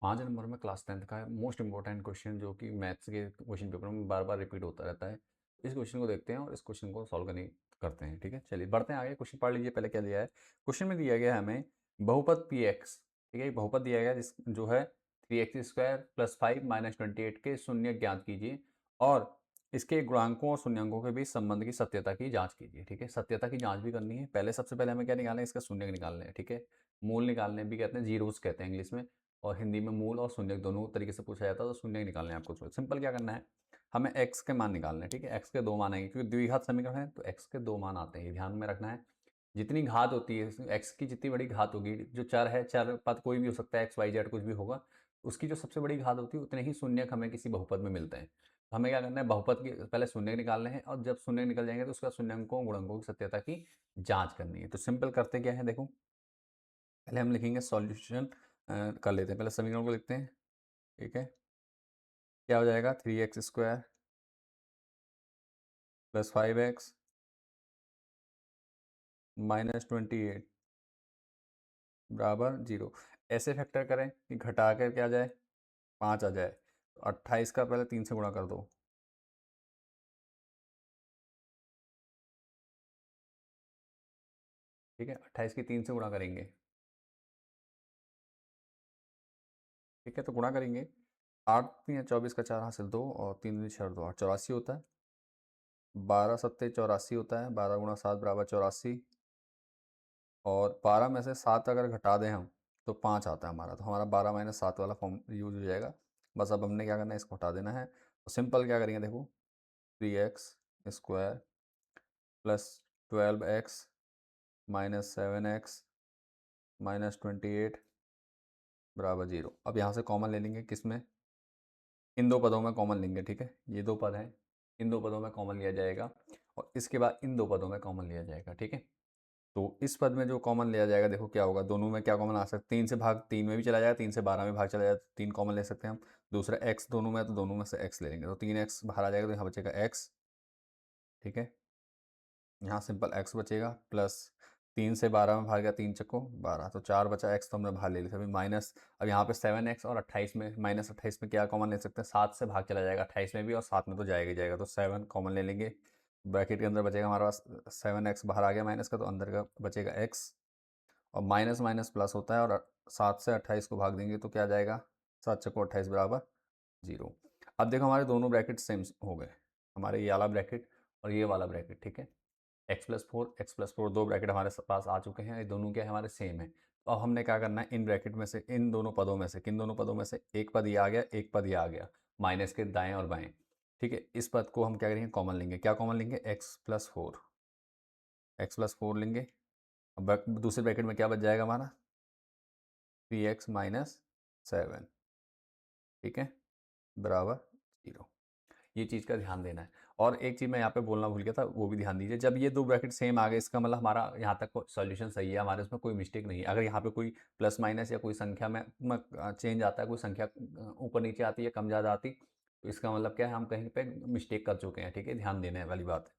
5 number में class 10th का most important question जो कि मैथ्स के क्वेश्चन पेपर में बार बार रिपीट होता रहता है। इस क्वेश्चन को देखते हैं और इस क्वेश्चन को सॉल्व करने करते हैं। ठीक है, चलिए बढ़ते हैं आगे। क्वेश्चन पढ़ लीजिए पहले क्या दिया है। क्वेश्चन में दिया गया है हमें बहुपद पी एक्स। ठीक है, एक बहुपद दिया गया है जिस जो है 3x² + 5 - 28 के शून्य ज्ञात कीजिए और इसके गुणांकों और शून्यंकों के बीच संबंध की सत्यता की जांच कीजिए। ठीक है, सत्यता की जांच भी करनी है। पहले सबसे पहले हमें क्या निकालना है, इसका शून्य निकालना है। ठीक है, मूल निकालने भी कहते हैं, जीरोस कहते हैं इंग्लिश में, और हिंदी में मूल और शून्य दोनों तरीके से पूछा जाता है। तो शून्य निकालने हैं आपको। सिंपल क्या करना है, हमें x के मान निकालने हैं। ठीक है, x के दो मान आएंगे क्योंकि द्विघात समीकरण है तो x के दो मान आते हैं, ये ध्यान में रखना है। जितनी घात होती है x की, जितनी बड़ी घात होगी, जो चर है, चर पद कोई भी हो सकता है, x y z कुछ भी होगा, उसकी जो सबसे बड़ी घात होती है उतने ही शून्य हमें किसी बहुपद में मिलते हैं। तो हमें क्या करना है, बहुपद के पहले शून्य निकालने हैं और जब शून्य निकल जाएंगे तो उसका शून्यंकों गुणनकों की सत्यता की जांच करनी है। तो सिंपल करते क्या है, देखो पहले हम लिखेंगे सॉल्यूशन कर लेते हैं। पहले समीकरण को लिखते हैं। ठीक है, क्या हो जाएगा, 3x² + 5x - 28 बराबर 0। ऐसे फैक्टर करें कि घटा कर क्या आ जाए, 5 आ जाए। तो 28 का पहले 3 से गुणा कर दो। ठीक है, 28 की 3 से गुणा करेंगे। ठीक है, तो गुणा करेंगे। 8 3 24 का 4 हासिल 2 और 3 दूनी 6 2 8 84 होता है। 12 सत्ते 84 होता है। 12 × 7 बराबर 84। और 12 में से 7 अगर घटा दें हम तो 5 आता है हमारा। तो हमारा 12 - 7 वाला फॉर्म यूज हो जाएगा। बस अब हमने क्या करना है, इसको हटा देना है। तो सिंपल क्या करेंगे, देखो 3x² + 12x - 7x - 28 बराबर 0। अब यहाँ से कॉमन ले लेंगे, किस में, इन दो पदों में कॉमन लेंगे। ठीक है, ये दो पद हैं, इन दो पदों में कॉमन लिया जाएगा और इसके बाद इन दो पदों में कॉमन लिया जाएगा। ठीक है, तो इस पद में जो कॉमन लिया जाएगा, देखो क्या होगा, दोनों में क्या कॉमन आ सकता है, 3 से भाग 3 में भी चला जाएगा, 3 से 12 में भाग चला जाएगा, 3 कॉमन ले सकते हैं हम। दूसरा x दोनों में है तो दोनों में से x ले लेंगे, तो 3x बाहर आ जाएगा तो यहाँ बचेगा x। ठीक है, यहाँ सिंपल x बचेगा प्लस 3 से 12 में भाग गया, 3 चक्को 12, तो 4 बचा। x तो हमने बाहर ले लिया, अभी माइनस। अब यहाँ पे 7x और 28 में, -28 में क्या कॉमन ले सकते हैं, 7 से भाग चला जाएगा 28 में भी और 7 में तो जाएगा ही जाएगा, तो 7 कॉमन ले लेंगे। ब्रैकेट के अंदर बचेगा हमारे पास 7x बाहर आ गया माइनस का, तो अंदर का बचेगा x। और माइनस माइनस प्लस होता है और 7 से 28 को भाग देंगे तो क्या आ जाएगा, 7 चक्को 28 बराबर 0। अब देखो हमारे दोनों ब्रैकेट सेम हो गए, हमारे ये वाला ब्रैकेट और ये वाला ब्रैकेट। ठीक है, x + 4 दो ब्रैकेट हमारे पास आ चुके हैं, ये दोनों क्या है, हमारे सेम है। तो अब हमने क्या करना है, इन ब्रैकेट में से, इन दोनों पदों में से, किन दोनों पदों में से, एक पद ये आ गया, एक पद ये आ गया, माइनस के दाएं और बाएं। ठीक है, इस पद को हम क्या करेंगे, कॉमन लेंगे। क्या कॉमन लेंगे, x + 4 लेंगे। अब दूसरे ब्रैकेट में क्या बच जाएगा हमारा, 3x - 7। ठीक है, बराबर 0। ये चीज़ का ध्यान देना है। और एक चीज़ मैं यहाँ पे बोलना भूल गया था, वो भी ध्यान दीजिए। जब ये दो ब्रैकेट सेम आ गए, इसका मतलब हमारा यहाँ तक सॉल्यूशन सही है, हमारे उसमें कोई मिस्टेक नहीं है। अगर यहाँ पे कोई प्लस माइनस या कोई संख्या में चेंज आता है, कोई संख्या ऊपर नीचे आती है, कम ज़्यादा आती, तो इसका मतलब क्या है, हम कहीं पे मिस्टेक कर चुके हैं। ठीक है, ध्यान देने वाली बात है।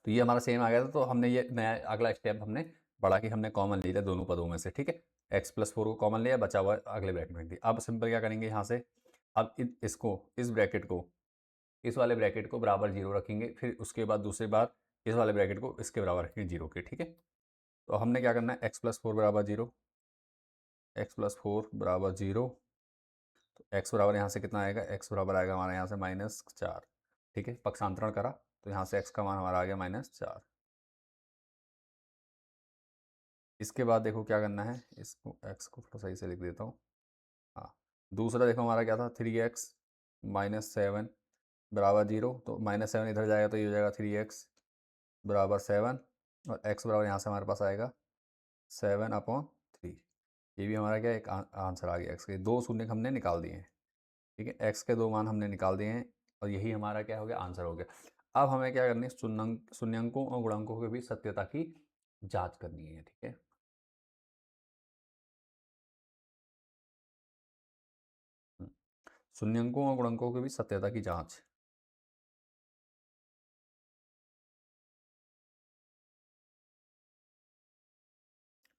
तो ये हमारा सेम आ गया था, तो हमने ये नया अगला स्टेप हमने बढ़ा कि हमने कॉमन ले लिया दोनों पदों में से। ठीक है, x + 4 को कॉमन लिया, बचा हुआ अगले ब्रैकेट में दिया। अब सिंपल क्या करेंगे यहाँ से, अब इसको, इस ब्रैकेट को, इस वाले ब्रैकेट को बराबर 0 रखेंगे, फिर उसके बाद दूसरी बार इस वाले ब्रैकेट को इसके बराबर रखेंगे 0 के। ठीक है, तो हमने क्या करना है, x + 4 बराबर 0, x + 4 बराबर 0। तो x बराबर यहाँ से कितना आएगा, x बराबर आएगा हमारे यहाँ से -4। ठीक है, पक्षांतरण करा तो यहाँ से x का मान हमारा आ गया -4। इसके बाद देखो क्या करना है, इसको x को थोड़ा सही से लिख देता हूँ। हाँ, दूसरा देखो हमारा क्या था, 3x - 7 बराबर 0। तो -7 इधर जाएगा तो ये हो जाएगा 3x बराबर 7 और x बराबर यहाँ से हमारे पास आएगा 7/3। ये भी हमारा क्या, एक आंसर आ गया। x के दो शून्य हमने निकाल दिए हैं। ठीक है, x के दो मान हमने निकाल दिए हैं और यही हमारा क्या हो गया, आंसर हो गया। अब हमें क्या करनी है, शून्यंकों और गुणांकों के बीच सत्यता की जांच करनी है। ठीक है, शून्यंकों और गुणकों के बीच सत्यता की जांच।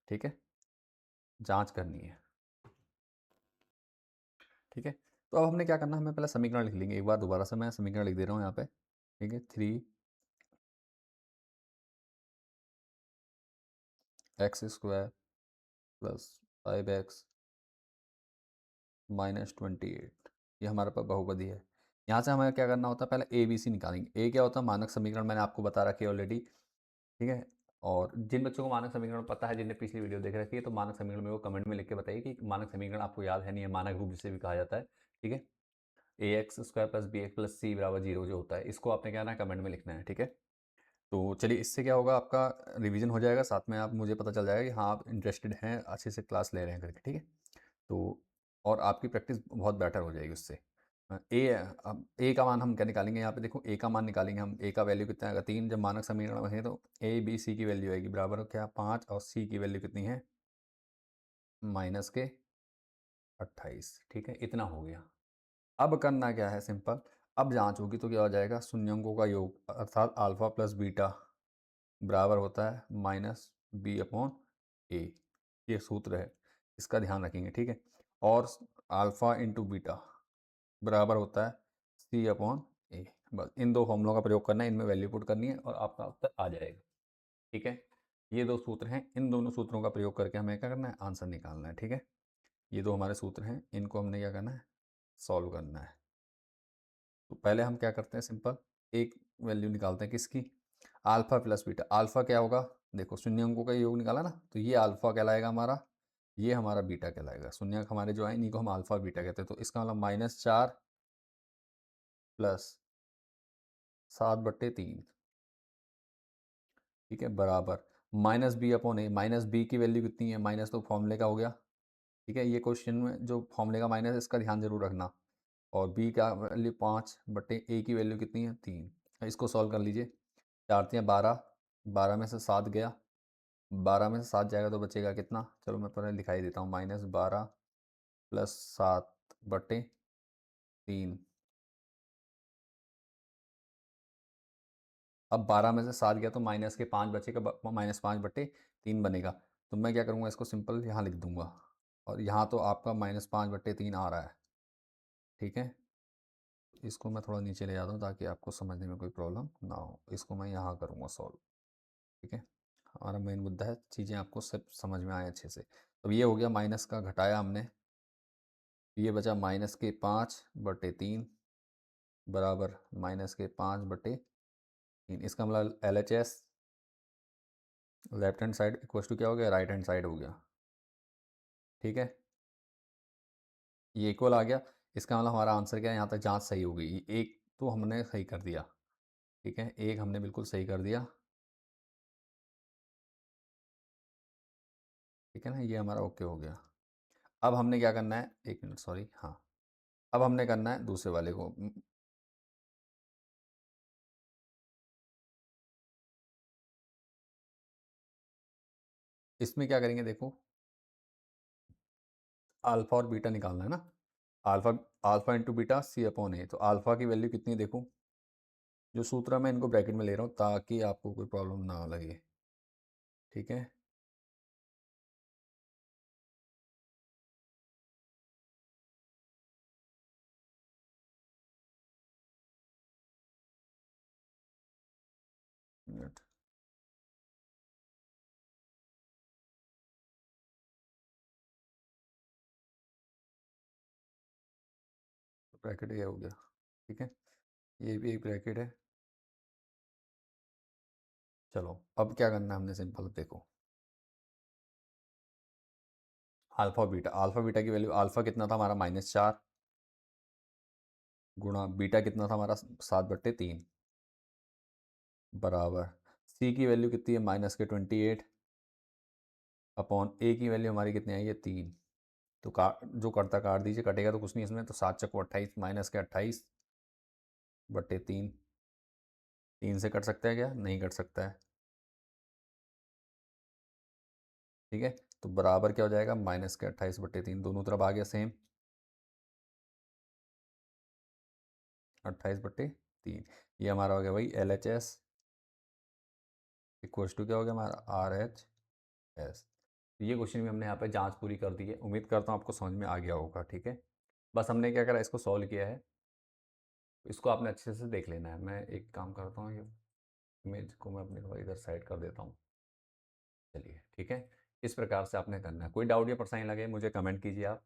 ठीक है, जांच करनी है। ठीक है। तो अब हमने क्या करना है, हमें पहले समीकरण लिख लेंगे एक बार, दोबारा से मैं समीकरण लिख दे रहा हूँ यहाँ पे, ठीक है। 3x² प्लस 5x माइनस 28, ये हमारे पास बहुपदी है। यहाँ से हमें क्या करना होता है, पहले ए बी सी निकालेंगे। ए क्या होता है, मानक समीकरण, मैंने आपको बता रखी है ऑलरेडी, ठीक है। और जिन बच्चों को मानक समीकरण पता है, जिनने पिछली वीडियो देख रखी है, तो मानक समीकरण में वो कमेंट में लिख के बताइए कि मानक समीकरण आपको याद है नहीं है, मानक रूप जिसे भी कहा जाता है, ठीक है। ax² plus bx plus c बराबर 0 जो होता है, इसको आपने क्या ना कमेंट में लिखना है, ठीक है। तो चलिए, इससे क्या होगा, आपका रिवीजन हो जाएगा, साथ में आप मुझे पता चल जाएगा कि हाँ आप इंटरेस्टेड हैं, अच्छे से क्लास ले रहे हैं करके, ठीक है। तो और आपकी प्रैक्टिस बहुत बेटर हो जाएगी उससे। ए, अब ए का मान हम क्या निकालेंगे, यहाँ पे देखो ए का मान निकालेंगे हम। ए का वैल्यू कितना आएगा, 3। जब मानक समीकरण में है तो ए बी सी की वैल्यू आएगी बराबर क्या, 5, और सी की वैल्यू कितनी है, -28, ठीक है। इतना हो गया। अब करना क्या है, सिंपल। अब जांच होगी तो क्या हो जाएगा, शून्यंकों का योग अर्थात अल्फा प्लस बीटा बराबर होता है -b/a। ये सूत्र है, इसका ध्यान रखेंगे, ठीक है। और अल्फा इंटू बीटा बराबर होता है c/a। बस इन दो फॉर्मूलों का प्रयोग करना है, इनमें वैल्यू पुट करनी है और आपका उत्तर आ जाएगा, ठीक है। ये दो सूत्र हैं, इन दोनों सूत्रों का प्रयोग करके हमें क्या करना है, आंसर निकालना है, ठीक है। ये दो हमारे सूत्र हैं, इनको हमने क्या करना है, सॉल्व करना है। तो पहले हम क्या करते हैं, सिंपल एक वैल्यू निकालते हैं, किसकी, अल्फा प्लस बीटा। अल्फा क्या होगा, देखो शून्य अंकों का योग निकाला ना, तो ये अल्फा कहलाएगा हमारा, ये हमारा बीटा कहलाएगा। शून्य हमारे जो है इन्हीं को हम अल्फा बीटा कहते हैं। तो इसका मतलब -4 प्लस 7/3, ठीक है, बराबर -b/a। माइनस बी की वैल्यू कितनी है, माइनस तो फॉर्मूले का हो गया, ठीक है। ये क्वेश्चन में जो फॉर्मूले का माइनस है, इसका ध्यान जरूर रखना। और बी का वैल्यू 5/a की वैल्यू कितनी है, 3। इसको सॉल्व कर लीजिए। 4×3 = 12, 12 में से 7 गया, 12 में से 7 जाएगा तो बचेगा कितना, चलो मैं पहले दिखाई देता हूँ, -12 प्लस 7/3। अब 12 में से 7 गया तो माइनस के 5 बचेगा, -5/3 बनेगा। तो मैं क्या करूँगा, इसको सिंपल यहाँ लिख दूंगा, और यहाँ तो आपका -5/3 आ रहा है, ठीक है। इसको मैं थोड़ा नीचे ले जाता हूँ ताकि आपको समझने में कोई प्रॉब्लम ना हो। इसको मैं यहाँ करूँगा सॉल्व, ठीक है। हमारा मेन मुद्दा है चीज़ें आपको सब समझ में आए अच्छे से। अब ये हो गया, माइनस का घटाया हमने, ये बचा -5/3 बराबर -5/3। इसका मतलब LHS left hand side equal to क्या हो गया, राइट हैंड साइड हो गया, ठीक है। ये इक्वल आ गया, इसका मतलब हमारा आंसर क्या है, यहाँ तक जांच सही हो गई। एक तो हमने सही कर दिया, ठीक है, एक हमने बिल्कुल सही कर दिया, ठीक है ना, ये हमारा ओके हो गया। अब हमने क्या करना है, 1 मिनट, सॉरी, हाँ। अब हमने करना है दूसरे वाले को। इसमें क्या करेंगे, देखो अल्फा और बीटा निकालना है ना। Alpha alpha into beta c/a। तो अल्फा की वैल्यू कितनी है, देखो जो सूत्र है मैं इनको ब्रैकेट में ले रहा हूँ ताकि आपको कोई प्रॉब्लम ना लगे, ठीक है। मिनट, ब्रैकेट ये हो गया, ठीक है, ये भी एक ब्रैकेट है। चलो अब क्या करना है हमने, सिंपल देखो, अल्फा बीटा की वैल्यू, अल्फा कितना था हमारा -4, गुणा बीटा कितना था हमारा 7/3, बराबर सी की वैल्यू कितनी है, -28, अपॉन ए की वैल्यू हमारी कितनी आई है, 3। तो काट, जो करता काट दीजिए, कटेगा तो कुछ नहीं इसमें, तो 7×4 = 28, -28/3। 3 से कट सकता है क्या, नहीं कट सकता है, ठीक है। तो बराबर क्या हो जाएगा, -28/3, दोनों तरफ आ गया सेम, 28/3। ये हमारा हो गया भाई LHS इक्वल्स टू क्या हो गया हमारा RHS। ये क्वेश्चन भी हमने यहाँ पे जांच पूरी कर दी है, उम्मीद करता हूँ आपको समझ में आ गया होगा, ठीक है। बस हमने क्या करा, इसको सॉल्व किया है, इसको आपने अच्छे से देख लेना है। मैं एक काम करता हूँ, ये इमेज को मैं अपने को इधर साइड कर देता हूँ। चलिए ठीक है, इस प्रकार से आपने करना है। कोई डाउट या परेशानी लगे मुझे कमेंट कीजिए आप।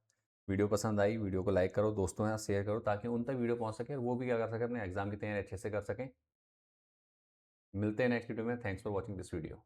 वीडियो पसंद आई, वीडियो को लाइक करो, दोस्तों के साथ शेयर करो, ताकि उन तक वीडियो पहुंच सके और वो भी क्या कर सके, अपने एग्जाम की तैयारी अच्छे से कर सकें। मिलते हैं नेक्स्ट वीडियो में। Thanks for watching this video.